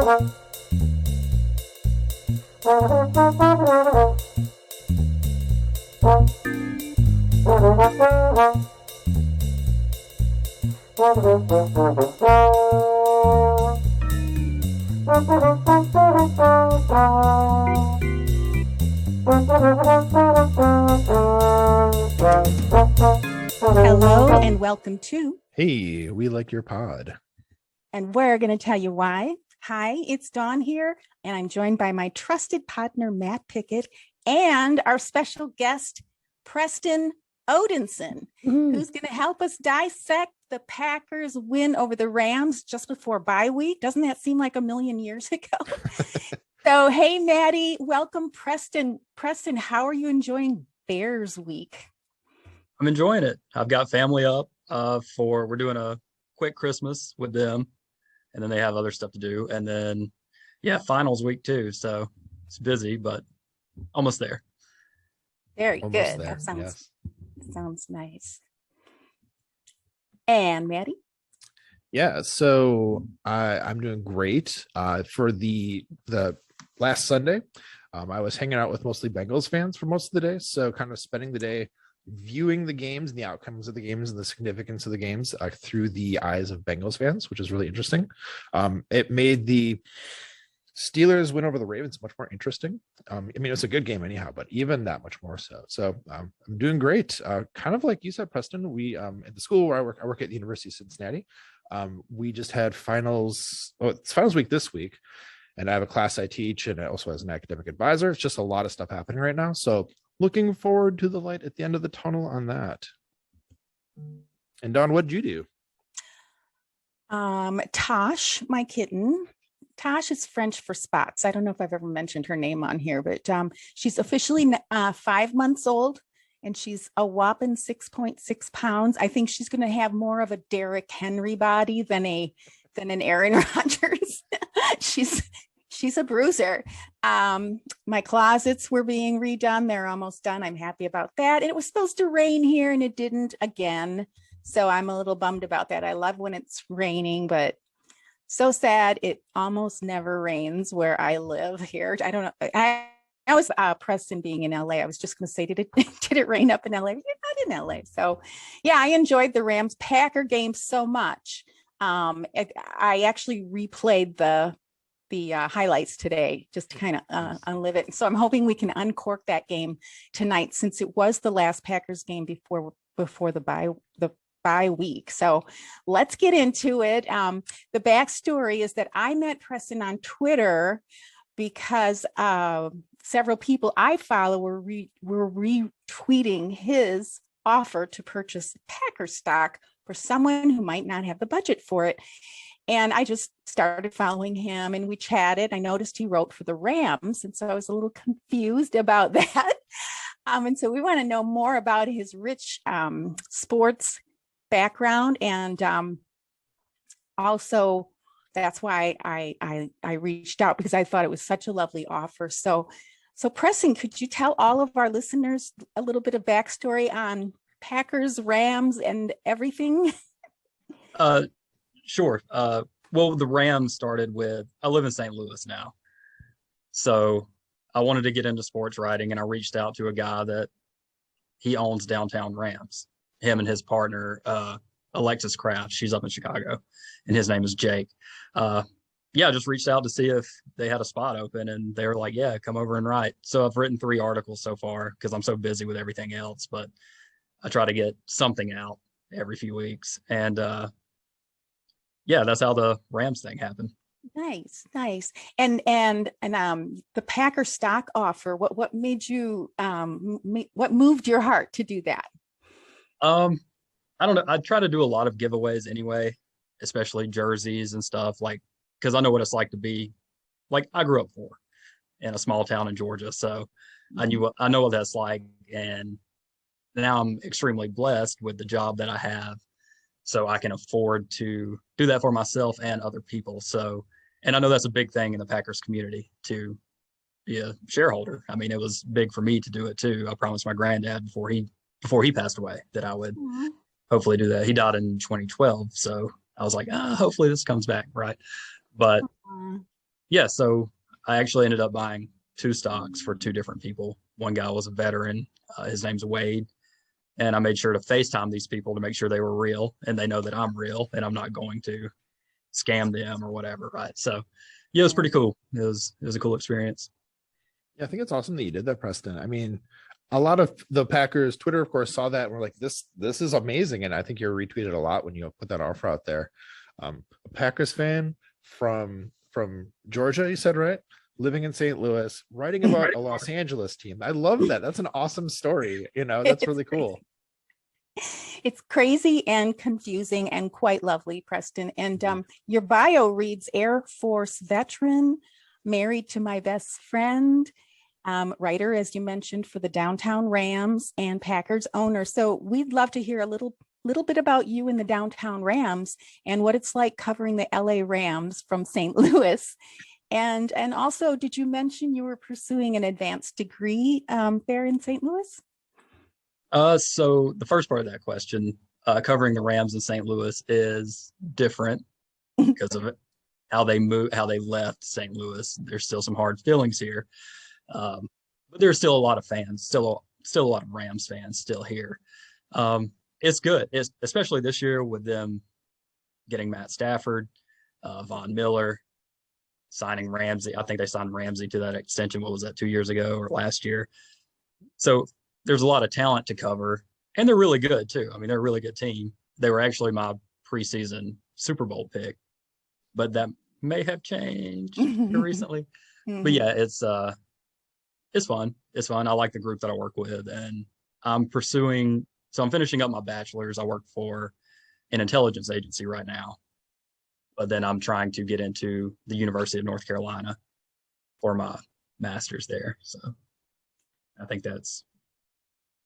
Hello and welcome to Hey, we like your pod. And we're going to tell you why. Hi, it's Dawn here, and I'm joined by my trusted partner, Matt Pickett, and our special guest, Preston Odinson, who's going to help us dissect the Packers' win over the Rams just before bye week. Doesn't that seem like a million years ago? So, hey, Maddie, welcome, Preston. Preston, how are you enjoying Bears week? I'm enjoying it. I've got family up we're doing a quick Christmas with them, and then they have other stuff to do. And then, finals week too. So it's busy, but almost there. Very Almost good. there, That sounds, yes. sounds nice. And Maddie? Yeah, so I'm doing great. For the last Sunday, I was hanging out with mostly Bengals fans for most of the day. So kind of spending the day viewing the games and the outcomes of the games and the significance of the games through the eyes of Bengals fans, which is really interesting. It made the Steelers win over the Ravens much more interesting. I mean, it's a good game anyhow, but even that much more so. So I'm doing great. Kind of like you said, Preston, we at the school where I work at the University of Cincinnati. We just had finals. Oh, it's finals week this week. And I have a class I teach, and I also as an academic advisor. It's just a lot of stuff happening right now. So looking forward to the light at the end of the tunnel on that. And Dawn, what did you do? Tosh, my kitten. Tosh is French for spots. I don't know if I've ever mentioned her name on here, but she's officially 5 months old, and she's a whopping 6.6 pounds. I think she's going to have more of a Derrick Henry body than an Aaron Rodgers. She's a bruiser. My closets were being redone. They're almost done. I'm happy about that. And it was supposed to rain here, and it didn't again. So I'm a little bummed about that. I love when it's raining, but so sad. It almost never rains where I live here. I don't know. I was Preston being in LA. I was just going to say, did it rain up in LA? You're not in LA. So yeah, I enjoyed the Rams Packer game so much. I actually replayed the highlights today just to kind of unlive it. So I'm hoping we can uncork that game tonight, since it was the last Packers game before the bye week. So let's get into it. The backstory is that I met Preston on Twitter because several people I follow were retweeting his offer to purchase Packer stock for someone who might not have the budget for it. And I just started following him, and we chatted. I noticed he wrote for the Rams, and so I was a little confused about that. And so we want to know more about his rich sports background, and also that's why I reached out, because I thought it was such a lovely offer. So Preston, could you tell all of our listeners a little bit of backstory on Packers, Rams, and everything? Sure. Well, the Rams started with, I live in St. Louis now. So I wanted to get into sports writing, and I reached out to a guy that he owns Downtown Rams, him and his partner, Alexis Kraft. She's up in Chicago, and his name is Jake. I just reached out to see if they had a spot open, and they were like, yeah, come over and write. So I've written 3 articles so far because I'm so busy with everything else, but I try to get something out every few weeks. And that's how the Rams thing happened. Nice. And the Packer stock offer, what made you, what moved your heart to do that? I don't know. I try to do a lot of giveaways anyway, especially jerseys and stuff, like, because I know what it's like to be, like, I grew up poor in a small town in Georgia. So I know what that's like. And now I'm extremely blessed with the job that I have. So I can afford to do that for myself and other people. So, and I know that's a big thing in the Packers community to be a shareholder. I mean, it was big for me to do it too. I promised my granddad before he passed away that I would hopefully do that. He died in 2012. So I was like, hopefully this comes back. Right. But Yeah, so I actually ended up buying 2 stocks for 2 different people. One guy was a veteran. His name's Wade. And I made sure to FaceTime these people to make sure they were real and they know that I'm real and I'm not going to scam them or whatever. Right. So yeah, it was pretty cool. It was a cool experience. Yeah, I think it's awesome that you did that, Preston. I mean, a lot of the Packers Twitter, of course, saw that and were like, this is amazing. And I think you're retweeted a lot when you put that offer out there. A Packers fan from Georgia, you said, right? Living in St. Louis, writing about a Los Angeles team. I love that. That's an awesome story. That's really cool. It's crazy and confusing and quite lovely, Preston. And your bio reads Air Force veteran, married to my best friend, writer, as you mentioned, for the Downtown Rams, and Packers owner. So we'd love to hear a little bit about you and the Downtown Rams and what it's like covering the LA Rams from St. Louis. And also, did you mention you were pursuing an advanced degree there in St. Louis? So the first part of that question, covering the Rams in St. Louis is different because of how they left St. Louis. There's still some hard feelings here. But there's still a lot of fans, still a lot of Rams fans still here. It's good, especially this year with them getting Matt Stafford, Von Miller, signing Ramsey. I think they signed Ramsey to that extension. What was that, 2 years ago or last year? So there's a lot of talent to cover, and they're really good too. I mean, they're a really good team. They were actually my preseason Super Bowl pick, but that may have changed recently. But yeah, it's fun. It's fun. I like the group that I work with, and I'm finishing up my bachelor's. I work for an intelligence agency right now, but then I'm trying to get into the University of North Carolina for my master's there. So I think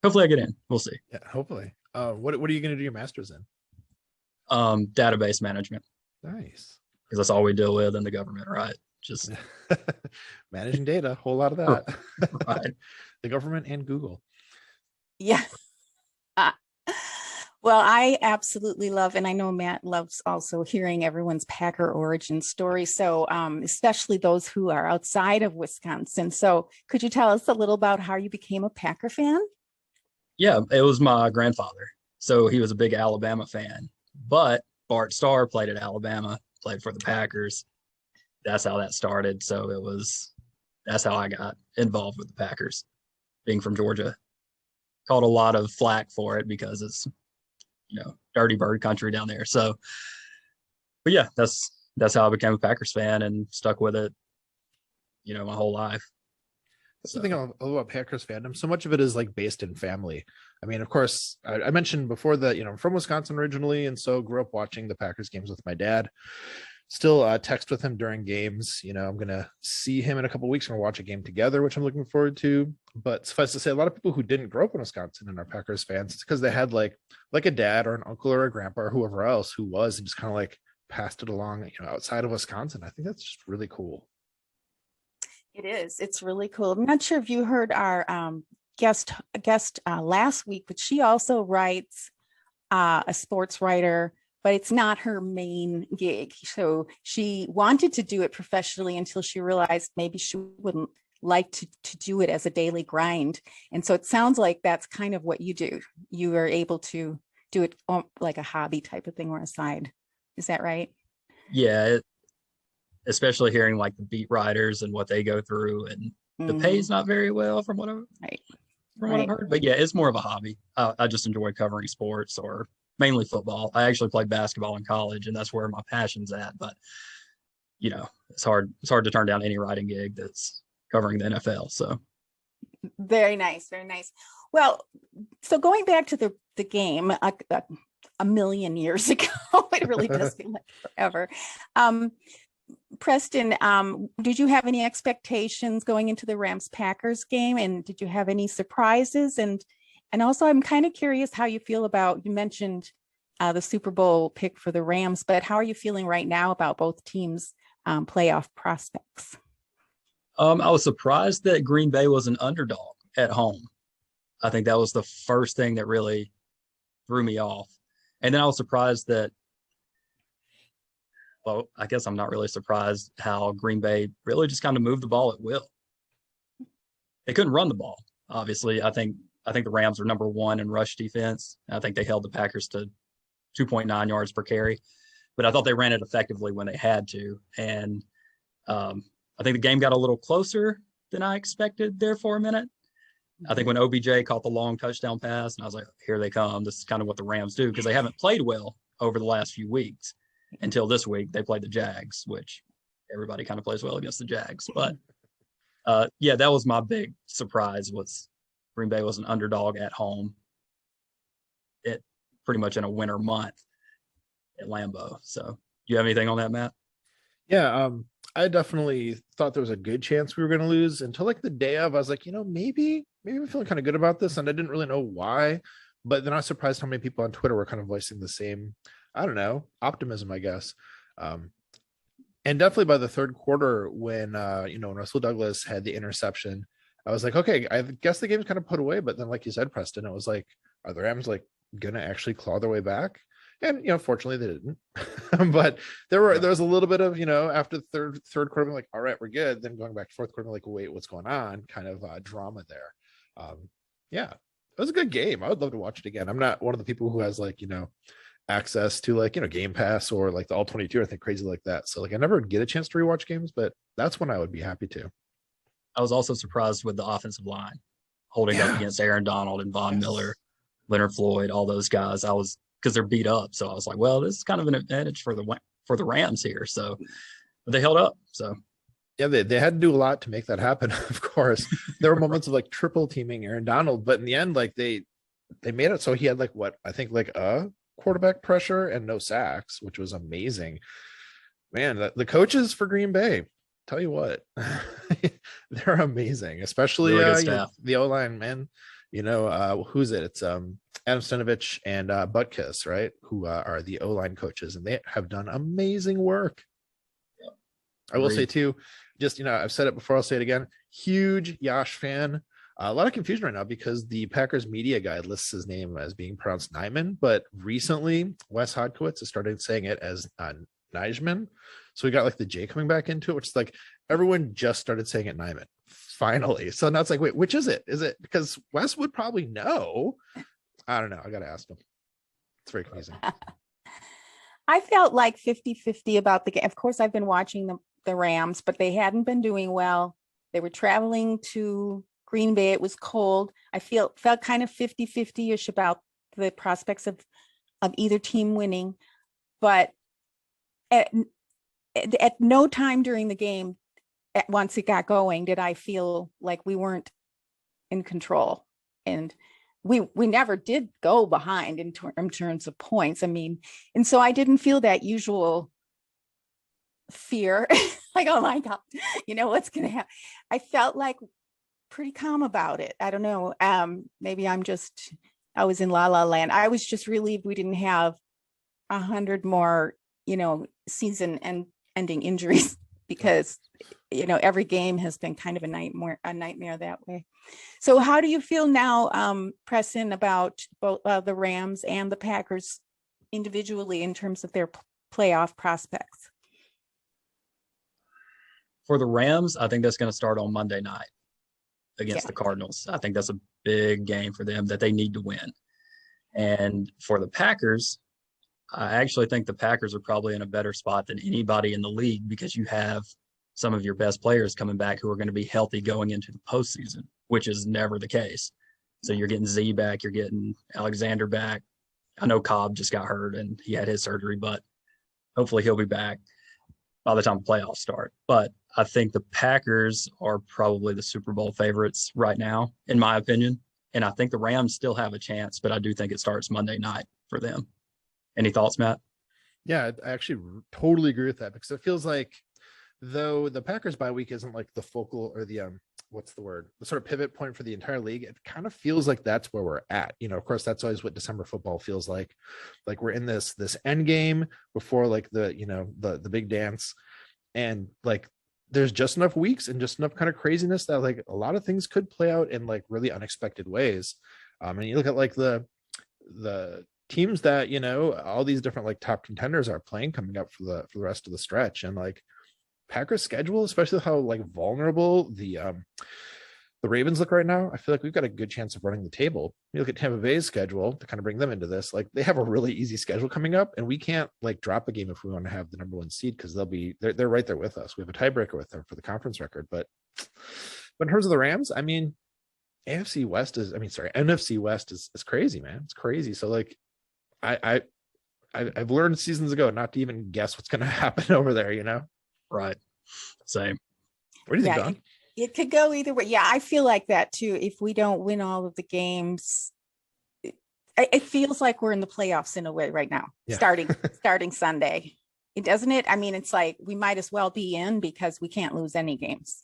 hopefully I get in. We'll see. Yeah, hopefully. What are you going to do your master's in? Database management. Nice. Because that's all we deal with in the government, right? Just managing data, a whole lot of that. Right. The government and Google. Yeah. Well, I absolutely love, and I know Matt loves also hearing everyone's Packer origin story. So especially those who are outside of Wisconsin. So could you tell us a little about how you became a Packer fan? Yeah, it was my grandfather. So he was a big Alabama fan, but Bart Starr played at Alabama, played for the Packers. That's how that started. So that's how I got involved with the Packers, being from Georgia. Caught a lot of flack for it because it's, dirty bird country down there. So, but yeah, that's how I became a Packers fan and stuck with it, my whole life. That's the thing I love about Packers fandom. So much of it is like based in family. I mean, of course, I mentioned before that, I'm from Wisconsin originally, and so grew up watching the Packers games with my dad. Still text with him during games. I'm going to see him in a couple of weeks and we'll watch a game together, which I'm looking forward to. But suffice to say, a lot of people who didn't grow up in Wisconsin and are Packers fans, it's because they had like a dad or an uncle or a grandpa or whoever else who was, and just kind of like passed it along, outside of Wisconsin. I think that's just really cool. It is. It's really cool. I'm not sure if you heard our guest last week, but she also writes a sports writer, but it's not her main gig. So she wanted to do it professionally until she realized maybe she wouldn't like to do it as a daily grind. And so it sounds like that's kind of what you do. You are able to do it like a hobby type of thing or a side. Is that right? Yeah, especially hearing like the beat writers and what they go through, and the pay's not very well from what I've heard. But yeah, it's more of a hobby. I just enjoy covering sports, or mainly football. I actually played basketball in college, and that's where my passion's at. But it's hard to turn down any writing gig that's covering the NFL. So very nice, very nice. Well, so going back to the game a million years ago, it really does feel like forever. Preston, did you have any expectations going into the Rams-Packers game, and did you have any surprises? And also, I'm kind of curious how you feel about, you mentioned the Super Bowl pick for the Rams, but how are you feeling right now about both teams' playoff prospects? I was surprised that Green Bay was an underdog at home. I think that was the first thing that really threw me off. And then I was surprised that Well, I guess I'm not really surprised how Green Bay really just kind of moved the ball at will. They couldn't run the ball, obviously. I think the Rams are number one in rush defense. I think they held the Packers to 2.9 yards per carry, but I thought they ran it effectively when they had to. And I think the game got a little closer than I expected there for a minute. I think when OBJ caught the long touchdown pass, and I was like, here they come. This is kind of what the Rams do, because they haven't played well over the last few weeks until this week. They played the Jags, which everybody kind of plays well against the Jags. But yeah, that was my big surprise, was Green Bay was an underdog at home. It pretty much in a winter month at Lambeau. So do you have anything on that, Matt? Yeah, I definitely thought there was a good chance we were going to lose until like the day of. I was like, maybe I'm feeling kind of good about this, and I didn't really know why. But then I was surprised how many people on Twitter were kind of voicing the same, I don't know, optimism, I guess. And definitely by the third quarter, when when Russell Douglas had the interception, I was like, okay, I guess the game's kind of put away. But then, like you said, Preston, it was like, are the Rams like gonna actually claw their way back? And fortunately they didn't. But there was a little bit of, after the third quarter, being like, all right, we're good. Then going back to fourth quarter, like, wait, what's going on? Kind of drama there. Yeah, it was a good game. I would love to watch it again. I'm not one of the people who has like, access to like, Game Pass or like the All 22 or anything crazy like that. So like I never get a chance to rewatch games, but that's when I would be happy to. I was also surprised with the offensive line holding up against Aaron Donald and Von Miller, Leonard Floyd, all those guys. Because they're beat up. So I was like, well, this is kind of an advantage for the Rams here. So but they held up. So yeah, they had to do a lot to make that happen. Of course, there were moments of like triple teaming Aaron Donald, but in the end, like they made it so he had like what I think like a quarterback pressure and no sacks, which was amazing. Man, the coaches for Green Bay, tell you what, they're amazing, especially really the O-line, man. Who's it? It's Adam Stenavich and Butkus, right? Who are the O-line coaches, and they have done amazing work. Yeah. I will say too, just I've said it before, I'll say it again. Huge Yash fan. A lot of confusion right now because the Packers media guide lists his name as being pronounced Nyman, but recently Wes Hodkiewicz has started saying it as Nijman. So we got like the J coming back into it, which is like everyone just started saying it Nyman finally. So now it's like, wait, which is it? Is it because Wes would probably know? I don't know. I got to ask him. It's very confusing. I felt like 50-50 about the game. Of course, I've been watching the Rams, but they hadn't been doing well. They were traveling to Green Bay. It was cold. I felt kind of 50-50-ish about the prospects of either team winning. But at no time during the game, once it got going, did I feel like we weren't in control. And we never did go behind in terms of points. I mean, and so I didn't feel that usual fear, like, oh my God, what's going to happen? I felt like pretty calm about it. I don't know. Maybe I was in la la land. I was just relieved we didn't have 100 more, season ending injuries, because, every game has been kind of a nightmare that way. So how do you feel now, Preston, about both the Rams and the Packers individually in terms of their playoff prospects? For the Rams, I think that's going to start on Monday night against the Cardinals. I think that's a big game for them that they need to win. And for the Packers, I actually think the Packers are probably in a better spot than anybody in the league, because you have some of your best players coming back who are going to be healthy going into the postseason, which is never the case. So you're getting Z back, you're getting Alexander back. I know Cobb just got hurt and he had his surgery, but hopefully he'll be back by the time the playoffs start. But I think the Packers are probably the Super Bowl favorites right now, in my opinion. And I think the Rams still have a chance, but I do think it starts Monday night for them. Any thoughts, Matt? Yeah, I actually totally agree with that, because it feels like, though the Packers bye week isn't like the focal or the the sort of pivot point for the entire league, it kind of feels like that's where we're at. Of course, that's always what December football feels like we're in this end game before like the big dance, and like there's just enough weeks and just enough kind of craziness that like a lot of things could play out in like really unexpected ways. And you look at like the teams that, you know, all these different like top contenders are playing coming up for the rest of the stretch. And like Packers schedule, especially how like vulnerable the Ravens look right now, I feel like we've got a good chance of running the table. You look at Tampa Bay's schedule to kind of bring them into this. Like they have a really easy schedule coming up, and we can't like drop a game if we want to have the number 1 seed, because they're right there with us. We have a tiebreaker with them for the conference record. But in terms of the Rams, I mean, NFC West is crazy, man. It's crazy. So like I've learned seasons ago not to even guess what's going to happen over there, you know? Right. Same. What do you think, Don? It could go either way. Yeah, I feel like that too. If we don't win all of the games, it feels like we're in the playoffs in a way right now, starting Sunday. It doesn't it? I mean, it's like we might as well be in because we can't lose any games.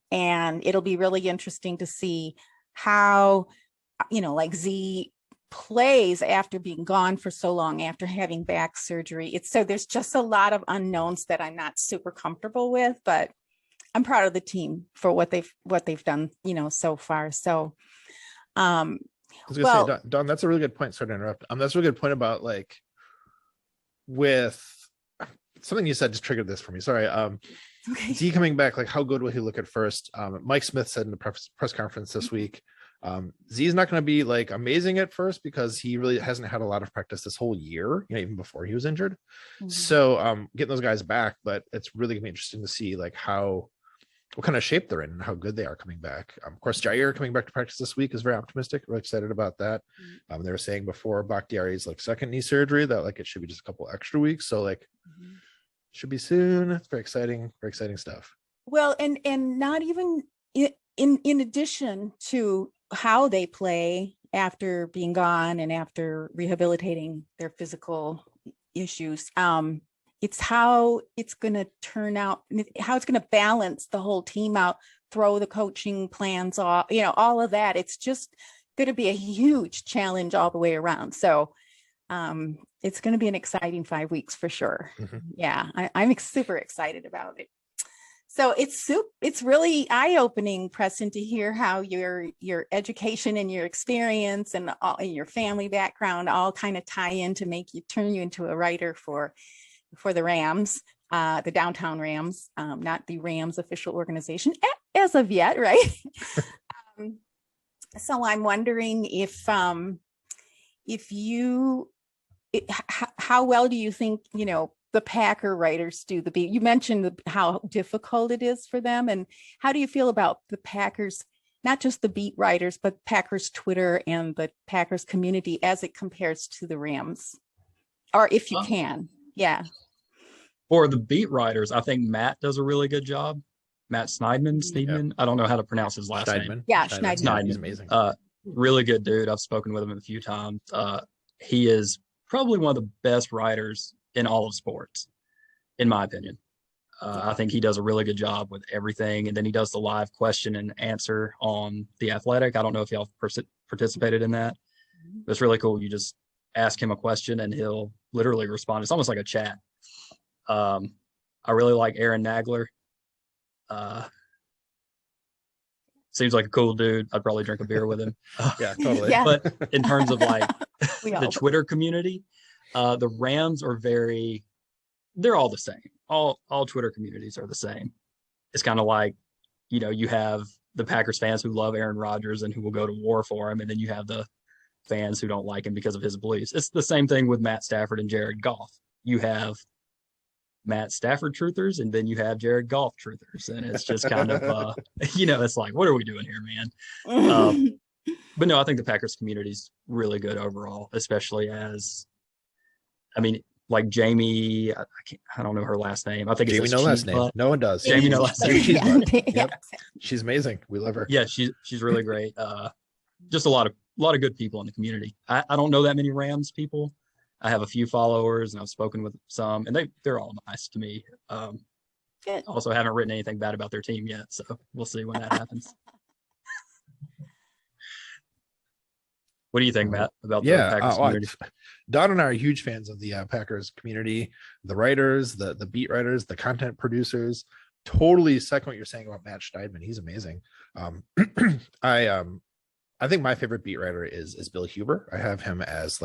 And it'll be really interesting to see how, you know, like Z plays after being gone for so long, after having back surgery. So there's just a lot of unknowns that I'm not super comfortable with, but I'm proud of the team for what they've done, you know, so far. So, I was gonna say, Don, that's a really good point. Sorry to interrupt. That's a really good point about like with something you said just triggered this for me. Sorry. okay. Z coming back, like how good will he look at first? Mike Smith said in the press conference this week, Z is not going to be like amazing at first because he really hasn't had a lot of practice this whole year, you know, even before he was injured. Mm-hmm. So getting those guys back, but it's really gonna be interesting to see like what kind of shape they're in and how good they are coming back. Of course, Jair coming back to practice this week is very optimistic. Really excited about that. They were saying before Bakhtiari's like second knee surgery that like it should be just a couple extra weeks. So like should be soon. It's very exciting stuff. Well, and not even in addition to how they play after being gone and after rehabilitating their physical issues, it's how it's going to turn out, how it's going to balance the whole team out, throw the coaching plans off, you know, all of that. It's just going to be a huge challenge all the way around. So it's going to be an exciting 5 weeks for sure. Yeah, I'm super excited about it. So it's really eye-opening, Preston, to hear how your education and your experience and your family background all kind of tie in to turn you into a writer for the Rams, the downtown Rams, not the Rams official organization as of yet, right? So I'm wondering how well do you think, you know, the Packer writers do the beat? You mentioned how difficult it is for them, and how do you feel about the Packers, not just the beat writers, but Packers Twitter and the Packers community as it compares to the Rams, or if you can? Yeah. For the beat writers, I think Matt does a really good job. Matt Schneidman. Yep. I don't know how to pronounce his last name. Yeah, Schneidman. He's amazing. Really good dude. I've spoken with him a few times. He is probably one of the best writers in all of sports, in my opinion. I think he does a really good job with everything. And then he does the live question and answer on The Athletic. I don't know if y'all participated in that. It's really cool. You just ask him a question and he'll literally respond. It's almost like a chat. I really like Aaron Nagler. Seems like a cool dude. I'd probably drink a beer with him. Yeah, totally. Yeah. But in terms of like the Twitter community, the Rams are they're all the same. All Twitter communities are the same. It's kind of like, you know, you have the Packers fans who love Aaron Rodgers and who will go to war for him. And then you have the fans who don't like him because of his beliefs. It's the same thing with Matt Stafford and Jared Goff. You have Matt Stafford truthers, and then you have Jared Goff truthers. And it's just kind of, you know, it's like, what are we doing here, man? But no, I think the Packers community is really good overall, especially like Jamie, I don't know her last name. I think Jamie, it's no last name. No one does. Jamie, no last name. Yep. She's amazing. We love her. Yeah, she's really great. Just a lot of good people in the community. I don't know that many Rams people. I have a few followers, and I've spoken with some, and they're all nice to me. Also, haven't written anything bad about their team yet, so we'll see when that happens. What do you think, Matt, about the Packers community? Don and I are huge fans of the Packers community, the writers, the beat writers, the content producers. Totally second what you're saying about Matt Schneidman. He's amazing. I think my favorite beat writer is Bill Huber. I have him as